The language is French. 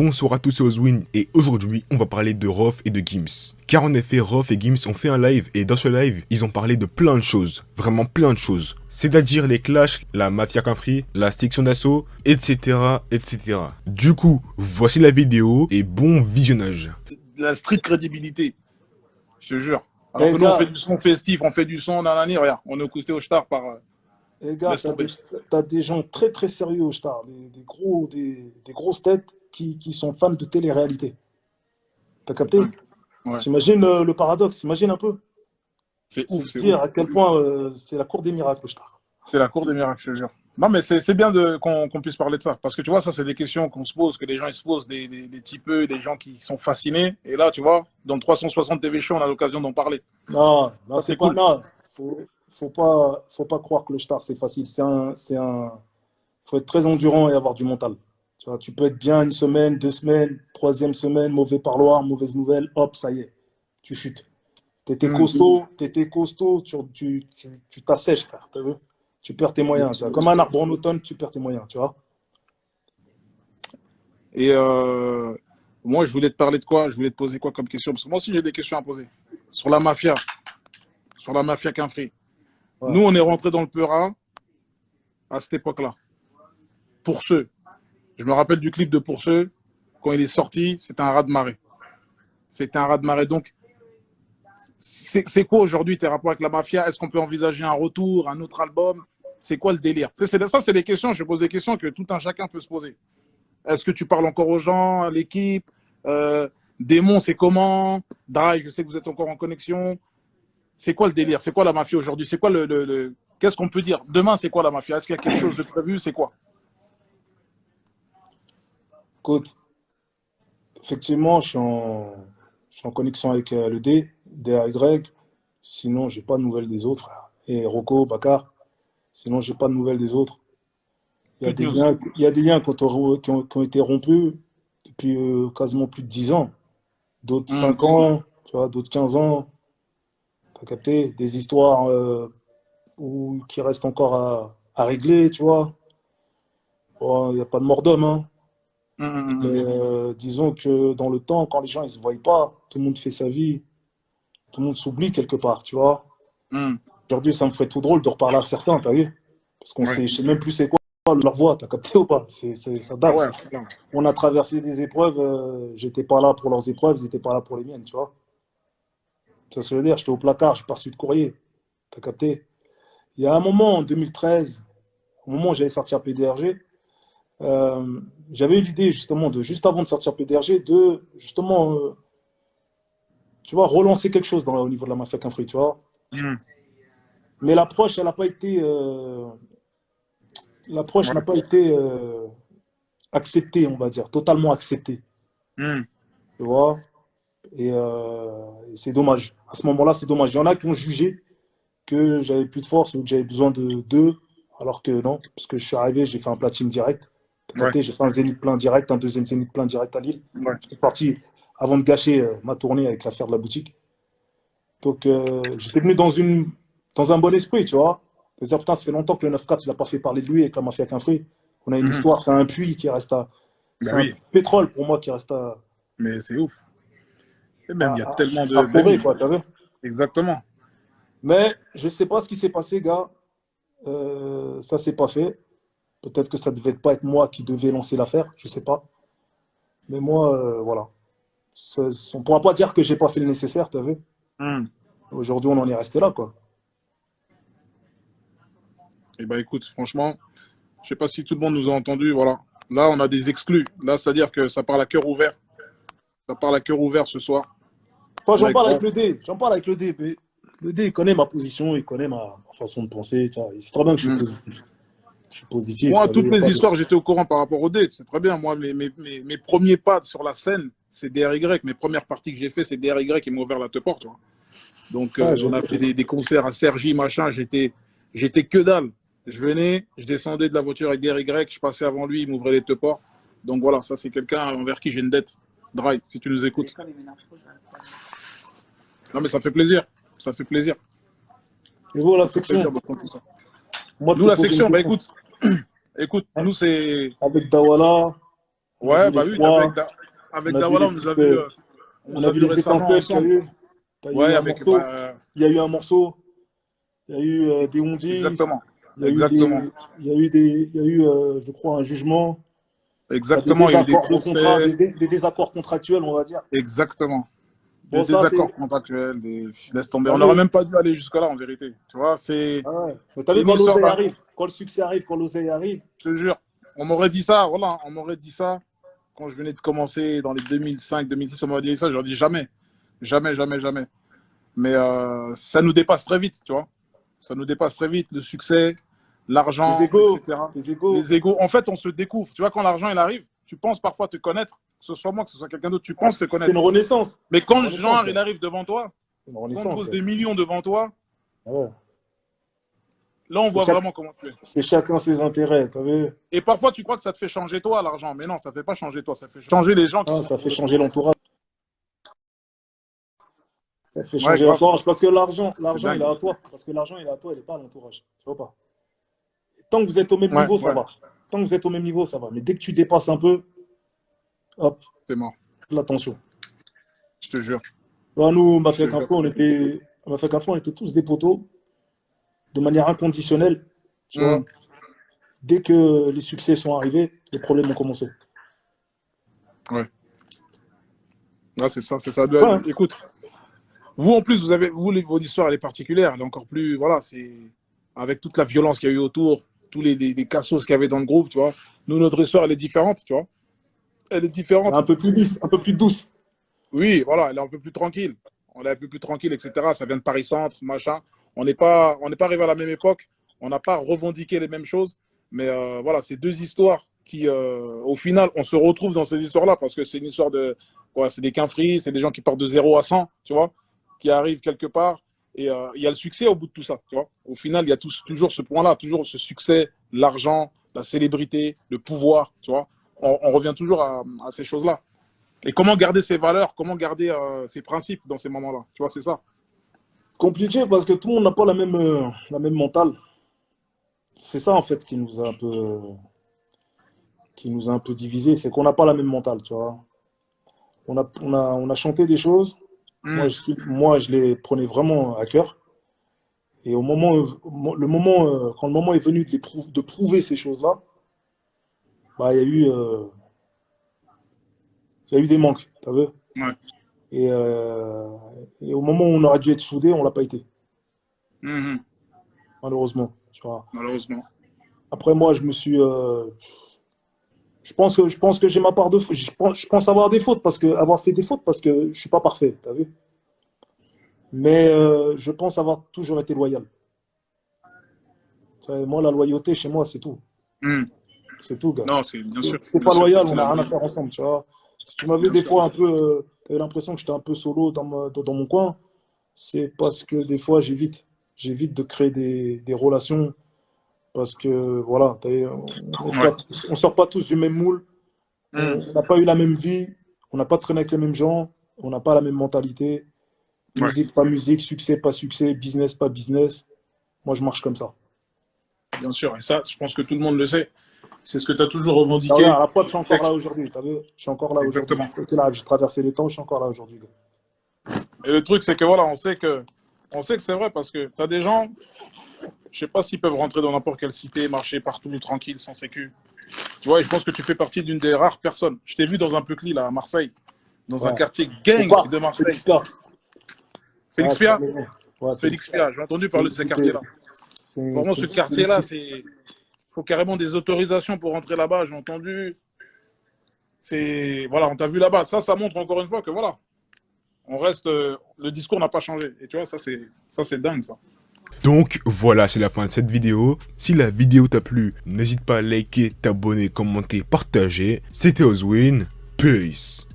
Bonsoir à tous, c'est Ozwin et aujourd'hui on va parler de Rof et de Gims. Car en effet, Rof et Gims ont fait un live et dans ce live, ils ont parlé de plein de choses, vraiment plein de choses. C'est-à-dire les clashs, la mafia Quinfri, la section d'assaut, etc., etc. Du coup, voici la vidéo et bon visionnage. La street crédibilité, je te jure. Alors Eh que nous, on fait gars, du son festif, on fait du son dans l'année, regarde, on est au au star par. eh gars, Laisse tomber. t'as des gens très très sérieux au Star, des grosses têtes qui sont fans de télé-réalité. T'as capté? Ouais, T'imagines le paradoxe, imagine un peu. c'est C'est ouf, c'est dire ouf. à quel point c'est la cour des miracles au Star. C'est la cour des miracles, je te jure. Non, mais c'est bien qu'on puisse parler de ça. Parce que tu vois, ça, c'est des questions qu'on se pose, que les gens ils se posent, des typeux, des gens qui sont fascinés. Et là, tu vois, dans 360 TV Show, on a l'occasion d'en parler. Non, non, Ça, c'est c'est pas. cool. Non, faut pas croire que le Star c'est facile. Faut être très endurant et avoir du mental. Tu vois, tu peux être bien une semaine, 2 semaines, troisième semaine, mauvais parloir, mauvaise nouvelle, hop, ça y est, tu chutes. T'étais costaud, tu t'assèches, frère, t'as vu? Tu perds tes moyens, tu vois. Comme un arbre en automne, tu perds tes moyens, tu vois. Et moi, je voulais te parler de quoi? Je voulais te poser quoi comme question? Parce que moi aussi, j'ai des questions à poser. Sur la mafia Quinfri. Ouais. Nous, on est rentré dans le Peura à cette époque-là. Pour ceux. Je me rappelle du clip de Pour ceux. Quand il est sorti, c'était un raz-de-marée. C'était un raz-de-marée. Donc, c'est quoi aujourd'hui tes rapports avec la mafia? Est-ce qu'on peut envisager un retour, un autre album? C'est quoi le délire? Ça, c'est des questions. Je pose des questions que tout un chacun peut se poser. Est-ce que tu parles encore aux gens, à l'équipe? Démon, c'est comment? Drive, je sais que vous êtes encore en connexion. C'est quoi le délire? C'est quoi la mafia aujourd'hui? C'est quoi Qu'est-ce qu'on peut dire? Demain, c'est quoi la mafia? Est-ce qu'il y a quelque chose de prévu? C'est quoi? Écoute, effectivement, je suis en connexion avec le DAY. Sinon, j'ai pas de nouvelles des autres, frère. Et Rocco, Bakar. Sinon, j'ai pas de nouvelles des autres. Plus de news. Il y a des liens qui ont été rompus depuis quasiment plus de 10 ans. D'autres Hum, 5 ans, tu vois, d'autres 15 ans. T'as capté? Des histoires qui restent encore à régler, tu vois. Bon, il n'y a pas de mort d'homme, hein. Mais hum. disons que dans le temps, quand les gens ils se voient pas, tout le monde fait sa vie, tout le monde s'oublie quelque part, tu vois. Hum. Aujourd'hui, ça me ferait tout drôle de reparler à certains, t'as vu? Parce qu'on Ouais. sait, je sais même plus c'est quoi leur voix, t'as capté ou pas? Ça Ah date. ouais, c'est clair. On a traversé des épreuves, j'étais pas là pour leurs épreuves, ils étaient pas là pour les miennes, tu vois. Tu vois ce que je veux dire? J'étais au placard, j'ai pas reçu de courrier, t'as capté? Il y a un moment, en 2013, au moment où j'allais sortir PDRG, j'avais eu l'idée justement juste avant de sortir PDRG, de justement, tu vois, relancer quelque chose au niveau de la mafia Quinfri, tu vois. Hum. Mais l'approche, elle n'a pas été, l'approche n'a Ouais. pas été acceptée, on va dire, totalement acceptée, Hum. tu vois. Et c'est dommage. À ce moment-là, c'est dommage. Il y en a qui ont jugé que j'avais plus de force ou que j'avais besoin de d'eux, alors que non, parce que je suis arrivé, j'ai fait un platine direct. T'as Ouais. capté, j'ai fait un zénith plein direct, un deuxième zénith plein direct à Lille. Ouais. J'étais parti avant de gâcher ma tournée avec l'affaire de la boutique. Donc j'étais venu dans un bon esprit, tu vois. C'est-à-dire, putain, ça fait longtemps que le 9-4, il n'a pas fait parler de lui avec la mafia Quinfri. On a une Mhm. histoire, c'est un puits qui reste à. Bah C'est un oui, puits de pétrole pour moi qui reste mais c'est ouf. Et à, même, il y a à, tellement à de. Même, forer, quoi, t'as vu? exactement. Mais je sais pas ce qui s'est passé, gars. Ça s'est pas fait. Peut-être que ça devait pas être moi qui devais lancer l'affaire, je sais pas. Mais moi, voilà. On pourra pas dire que j'ai pas fait le nécessaire, t'as vu? Hum. Aujourd'hui, on en est resté là, quoi. Et bah écoute, franchement, je sais pas si tout le monde nous a entendu. Voilà. Là, on a des exclus. Là, c'est-à-dire que ça parle à cœur ouvert. Ça parle à cœur ouvert ce soir. Enfin, j'en Avec parle avec Rof. le D. J'en parle avec le D. Mais le D, il connaît ma position, il connaît ma façon de penser. Tu vois. Il sait très bien que je suis Hum. positif. Je suis positif, Moi, t'as vu, il toutes n'y a les pas de. histoires, j'étais au courant par rapport au date. C'est très bien. Moi, mes premiers pas sur la scène, c'est DRY. Mes premières parties que j'ai fait, c'est DRY qui m'a ouvert la te porte. Tu vois. Donc, Ouais, on a fait des concerts à Cergy, machin. J'étais que dalle. Je venais, je descendais de la voiture avec DRY, je passais avant lui, il m'ouvrait les te portes. Donc voilà, ça, c'est quelqu'un envers qui j'ai une dette. Dry, si tu nous écoutes. Non, mais ça fait plaisir. Ça fait plaisir. Et vous, la Ça fait plaisir section, d'entendre tout ça. moi, je Nous, te la pose une section, bah question. écoute, écoute, Hein? nous, c'est. Avec Dawala, On a Ouais, vu les bah oui, froids, avec on a vu Dawala, les petites, on on nous a a vu vu les récemment étincelles qu'il y a ensemble. eu. Il y a eu Ouais, un avec, morceau, il y a eu un morceau, il y a eu des on-dit, exactement. il y a eu Exactement. je crois, un jugement, des Exactement. Il y a eu des désaccords de contrat, procès. des désaccords contractuels, on va dire. Exactement. Des Bon, ça, désaccords c'est. contractuels, laisse tomber. On T'as n'aurait vu? même pas dû aller jusque-là, en vérité. Tu vois, c'est Ah ouais. Mais t'as vu une quand histoire l'oseille d'un. arrive, quand le succès arrive, quand l'oseille arrive, Je te jure. On m'aurait dit ça, voilà, on m'aurait dit ça quand je venais de commencer dans les 2005, 2006, on m'aurait dit ça, j'aurais dit jamais. Jamais, jamais, jamais. Mais ça nous dépasse très vite, tu vois. Ça nous dépasse très vite, le succès, les l'argent, égaux, etc. les égaux, Les égaux. En fait, on se découvre. Tu vois, quand l'argent, il arrive, tu penses parfois te connaître, que ce soit moi, que ce soit quelqu'un d'autre, tu penses te c'est une connaître. renaissance. Mais C'est une quand le renaissance, genre, gars. il arrive devant toi, C'est une quand on te renaissance, pose gars. des millions devant toi, Ah ouais. là, on C'est voit chaque- vraiment comment tu es. c'est chacun ses intérêts, t'as vu? Et parfois, tu crois que ça te fait changer toi, l'argent. Mais non, ça ne fait pas changer toi. Ça fait changer les gens qui Ah, sont ça fait autour de toi. changer l'entourage. Ça fait Ouais, changer grave. l'entourage parce que C'est l'argent, il est dingue. à toi. Parce que l'argent, il est à toi, il n'est pas à l'entourage. Tu vois pas? Tant que vous êtes au même Ouais, niveau, ça ouais. va. Tant que vous êtes au même niveau, ça va. Mais dès que tu dépasses un peu, hop, C'est mort. l'attention. Je te jure. Bah, nous, Je te jure. Mafia Café, on était tous des poteaux de manière inconditionnelle. Tu vois, Hum. dès que les succès sont arrivés, les problèmes ont commencé. Ouais. Ouais, c'est ça, c'est ça. Ouais. Écoute, vous, en plus, votre histoire, elle est particulière. Elle est encore plus, voilà, c'est avec toute la violence qu'il y a eu autour, tous les cassos qu'il y avait dans le groupe, tu vois. Nous, notre histoire, elle est différente, tu vois. Elle est différente. Un peu plus lisse, un peu plus douce. Oui, voilà, elle est un peu plus tranquille. On est un peu plus tranquille, etc. Ça vient de Paris-Centre, machin. On n'est pas arrivé à la même époque. On n'a pas revendiqué les mêmes choses. Mais voilà, c'est deux histoires qui, au final, on se retrouve dans ces histoires-là parce que c'est une histoire de. Ouais, c'est des quinfris, c'est des gens qui partent de 0 à 100, tu vois, qui arrivent quelque part. Et il y a le succès au bout de tout ça, tu vois. Au final, il y a toujours ce point-là, toujours ce succès, l'argent, la célébrité, le pouvoir, tu vois. On revient toujours à ces choses-là. Et comment garder ses valeurs, comment garder ses principes dans ces moments-là, tu vois, c'est ça. Compliqué parce que tout le monde n'a pas la même mentale. C'est ça, en fait, qui nous a un peu divisé. C'est qu'on n'a pas la même mentale, tu vois. On a chanté des choses. Mm. Moi, je les prenais vraiment à cœur. Et quand le moment est venu de prouver ces choses-là, bah, il y a eu des manques, t'as vu? Ouais. Et, euh, et au moment où on aurait dû être soudés, on l'a pas été, Mhm. malheureusement. Tu vois. Malheureusement. Après, moi, je pense que j'ai ma part de faute. Je pense avoir des fautes avoir fait des fautes parce que je suis pas parfait, t'as vu? Mais je pense avoir toujours été loyal. Tu sais, moi, la loyauté, chez moi, c'est tout. Mm. C'est tout, gars. Non, c'est bien sûr. Si t'es Bien pas sûr, loyal, c'est on la n'a rien à vie. faire ensemble, tu vois. Si tu m'avais Bien des sûr. fois un peu, t'avais l'impression que j'étais un peu solo dans mon coin, c'est parce que des fois, j'évite de créer des relations parce que, voilà, Ouais. on sort pas tous du même moule, Mm. on n'a pas eu la même vie, on n'a pas traîné avec les mêmes gens, on n'a pas la même mentalité. Ouais. Musique, pas musique, succès, pas succès, business, pas business. Moi, je marche comme ça. Bien sûr. Et ça, je pense que tout le monde le sait. C'est ce que tu as toujours Ah, regarde, revendiqué. à la preuve, je suis encore là Texte. aujourd'hui. T'as vu? Je suis encore là aujourd'hui. Exactement. Ok, là, j'ai traversé les temps, je suis encore là aujourd'hui, gars. Et le truc, c'est que voilà, on sait que c'est vrai parce que tu as des gens, je sais pas s'ils peuvent rentrer dans n'importe quelle cité, marcher partout tranquille, sans sécu. Tu vois, et je pense que tu fais partie d'une des rares personnes. Je t'ai vu dans un Peucli, là, à Marseille, dans un Ouais. quartier Au gang parc, de Marseille. Félix Pia. Ouais, Félix c'est la Pia, maison. Ouais, Félix Pia, j'ai entendu parler de ce C'était- quartier-là. Vraiment, ce quartier-là, il faut carrément des autorisations pour rentrer là-bas, j'ai entendu. Voilà, on t'a vu là-bas. Ça montre encore une fois que voilà, on reste, le discours n'a pas changé. Et tu vois, ça c'est dingue, ça. Donc voilà, c'est la fin de cette vidéo. Si la vidéo t'a plu, n'hésite pas à liker, t'abonner, commenter, partager. C'était Ozwin. Peace.